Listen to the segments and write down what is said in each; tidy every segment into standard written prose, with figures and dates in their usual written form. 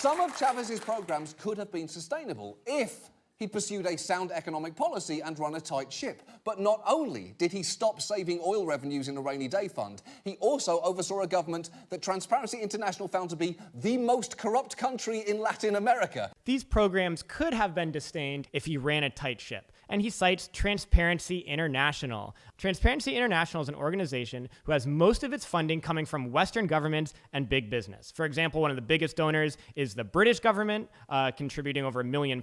some of Chavez's programs could have been sustainable if he pursued a sound economic policy and run a tight ship. But not only did he stop saving oil revenues in a rainy day fund, he also oversaw a government that Transparency International found to be the most corrupt country in Latin America. These programs could have been sustained if he ran a tight ship. And he cites Transparency International. Transparency International is an organization who has most of its funding coming from Western governments and big business. For example, one of the biggest donors is the British government, contributing over £1 million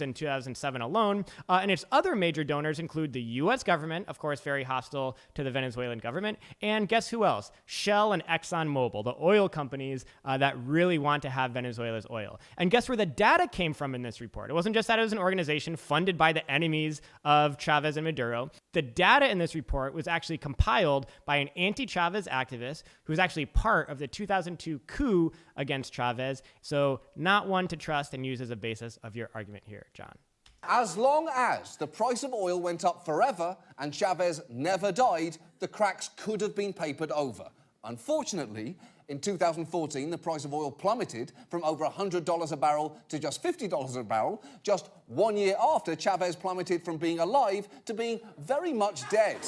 in 2007 alone. And its other major donors include the US government, of course, very hostile to the Venezuelan government. And guess who else? Shell and ExxonMobil, the oil companies that really want to have Venezuela's oil. And guess where the data came from in this report? It wasn't just that it was an organization funded by the enemies of Chavez and Maduro. The data in this report was actually compiled by an anti-Chavez activist who was actually part of the 2002 coup against Chavez. So not one to trust and use as a basis of your argument here, John. As long as the price of oil went up forever and Chavez never died, the cracks could have been papered over. Unfortunately, in 2014, the price of oil plummeted from over $100 a barrel to just $50 a barrel, just 1 year after Chavez plummeted from being alive to being very much dead.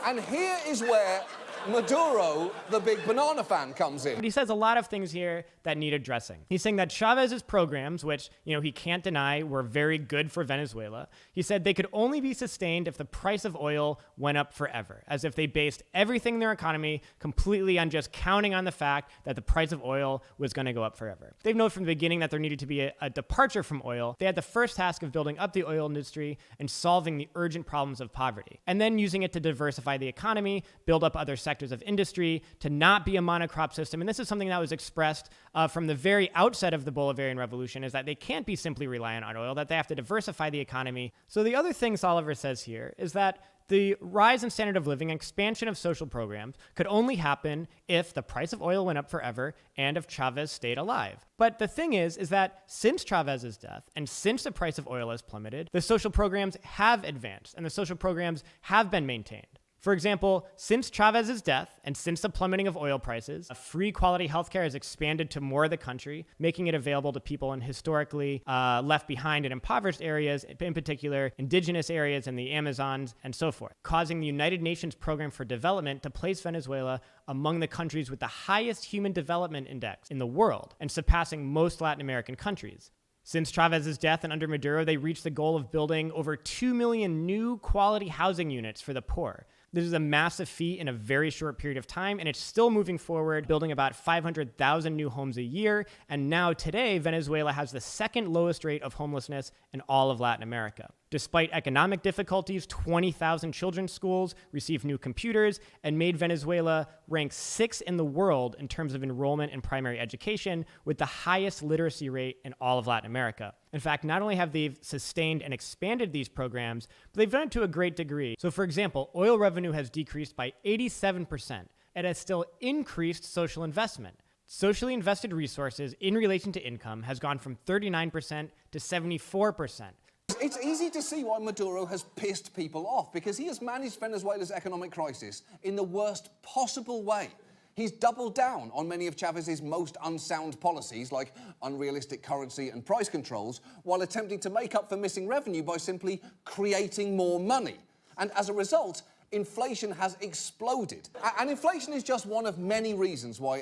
And here is where Maduro, the big banana fan, comes in. But he says a lot of things here that need addressing. He's saying that Chavez's programs, which, he can't deny were very good for Venezuela, he said they could only be sustained if the price of oil went up forever, as if they based everything in their economy completely on just counting on the fact that the price of oil was going to go up forever. They've known from the beginning that there needed to be a departure from oil. They had the first task of building up the oil industry and solving the urgent problems of poverty, and then using it to diversify the economy, build up other sectors of industry, to not be a monocrop system. And this is something that was expressed from the very outset of the Bolivarian Revolution, is that they can't be simply reliant on oil, that they have to diversify the economy. So the other thing Oliver says here is that the rise in standard of living and expansion of social programs could only happen if the price of oil went up forever and if Chavez stayed alive. But the thing is that since Chavez's death and since the price of oil has plummeted, the social programs have advanced and the social programs have been maintained. For example, since Chavez's death and since the plummeting of oil prices, free quality healthcare has expanded to more of the country, making it available to people in historically left behind and impoverished areas, in particular indigenous areas in the Amazons and so forth, causing the United Nations Program for Development to place Venezuela among the countries with the highest human development index in the world and surpassing most Latin American countries. Since Chavez's death and under Maduro, they reached the goal of building over 2 million new quality housing units for the poor. This is a massive feat in a very short period of time, and it's still moving forward, building about 500,000 new homes a year. And now today, Venezuela has the second lowest rate of homelessness in all of Latin America. Despite economic difficulties, 20,000 children's schools received new computers and made Venezuela rank 6th in the world in terms of enrollment in primary education, with the highest literacy rate in all of Latin America. In fact, not only have they sustained and expanded these programs, but they've done it to a great degree. So for example, oil revenue has decreased by 87%. It has still increased social investment. Socially invested resources in relation to income has gone from 39% to 74%. It's easy to see why Maduro has pissed people off, because he has managed Venezuela's economic crisis in the worst possible way. He's doubled down on many of Chavez's most unsound policies, like unrealistic currency and price controls, while attempting to make up for missing revenue by simply creating more money. And as a result, inflation has exploded. And inflation is just one of many reasons why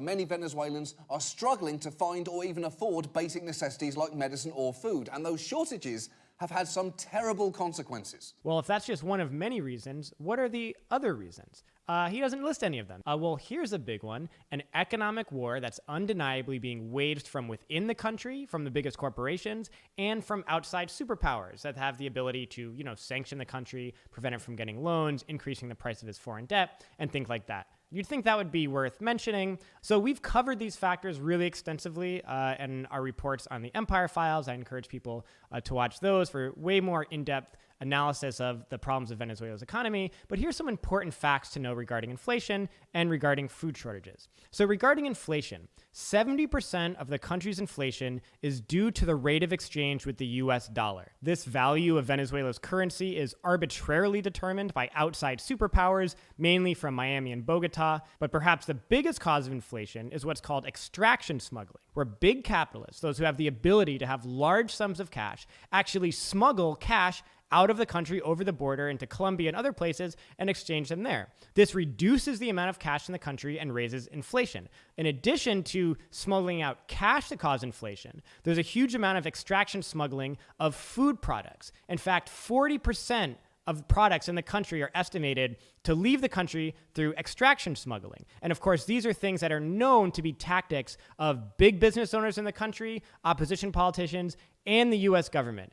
many Venezuelans are struggling to find or even afford basic necessities like medicine or food. And those shortages have had some terrible consequences. Well, if that's just one of many reasons, what are the other reasons? He doesn't list any of them. Well, here's a big one: an economic war that's undeniably being waged from within the country, from the biggest corporations, and from outside superpowers that have the ability to, sanction the country, prevent it from getting loans, increasing the price of its foreign debt, and things like that. You'd think that would be worth mentioning. So we've covered these factors really extensively in our reports on the Empire Files. I encourage people to watch those for way more in-depth analysis of the problems of Venezuela's economy, but here's some important facts to know regarding inflation and regarding food shortages. So regarding inflation, 70% of the country's inflation is due to the rate of exchange with the US dollar. This value of Venezuela's currency is arbitrarily determined by outside superpowers, mainly from Miami and Bogota, but perhaps the biggest cause of inflation is what's called extraction smuggling, where big capitalists, those who have the ability to have large sums of cash, actually smuggle cash out of the country over the border into Colombia and other places and exchange them there. This reduces the amount of cash in the country and raises inflation. In addition to smuggling out cash to cause inflation, there's a huge amount of extraction smuggling of food products. In fact, 40% of products in the country are estimated to leave the country through extraction smuggling. And of course, these are things that are known to be tactics of big business owners in the country, opposition politicians, and the US government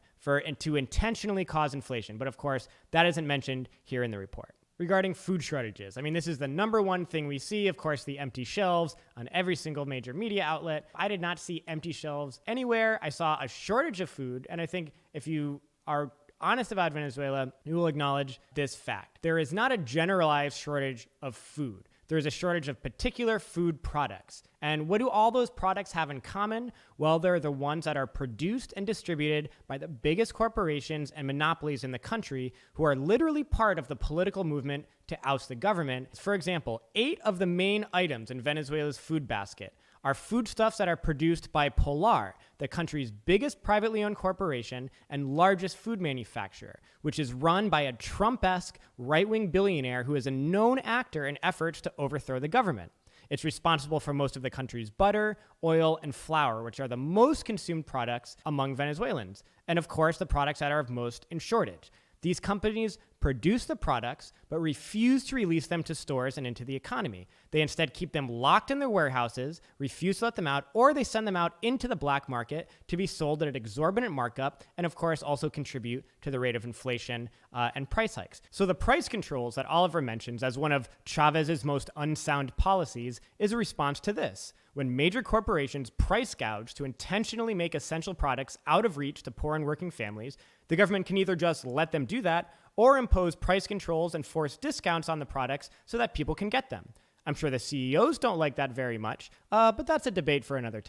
to intentionally cause inflation. But of course, that isn't mentioned here in the report. Regarding food shortages, I mean, this is the number one thing we see, of course, the empty shelves on every single major media outlet. I did not see empty shelves anywhere. I saw a shortage of food, and I think if you are honest about Venezuela, you will acknowledge this fact. There is not a generalized shortage of food. There is a shortage of particular food products. And what do all those products have in common? Well, they're the ones that are produced and distributed by the biggest corporations and monopolies in the country who are literally part of the political movement to oust the government. For example, 8 of the main items in Venezuela's food basket are foodstuffs that are produced by Polar, the country's biggest privately owned corporation and largest food manufacturer, which is run by a Trump-esque right-wing billionaire who is a known actor in efforts to overthrow the government. It's responsible for most of the country's butter, oil, and flour, which are the most consumed products among Venezuelans, and of course, the products that are of most in shortage. These companies produce the products, but refuse to release them to stores and into the economy. They instead keep them locked in their warehouses, refuse to let them out, or they send them out into the black market to be sold at an exorbitant markup, and of course also contribute to the rate of inflation and price hikes. So the price controls that Oliver mentions as one of Chavez's most unsound policies is a response to this. When major corporations price gouge to intentionally make essential products out of reach to poor and working families, the government can either just let them do that or impose price controls and force discounts on the products so that people can get them. I'm sure the CEOs don't like that very much, but that's a debate for another time.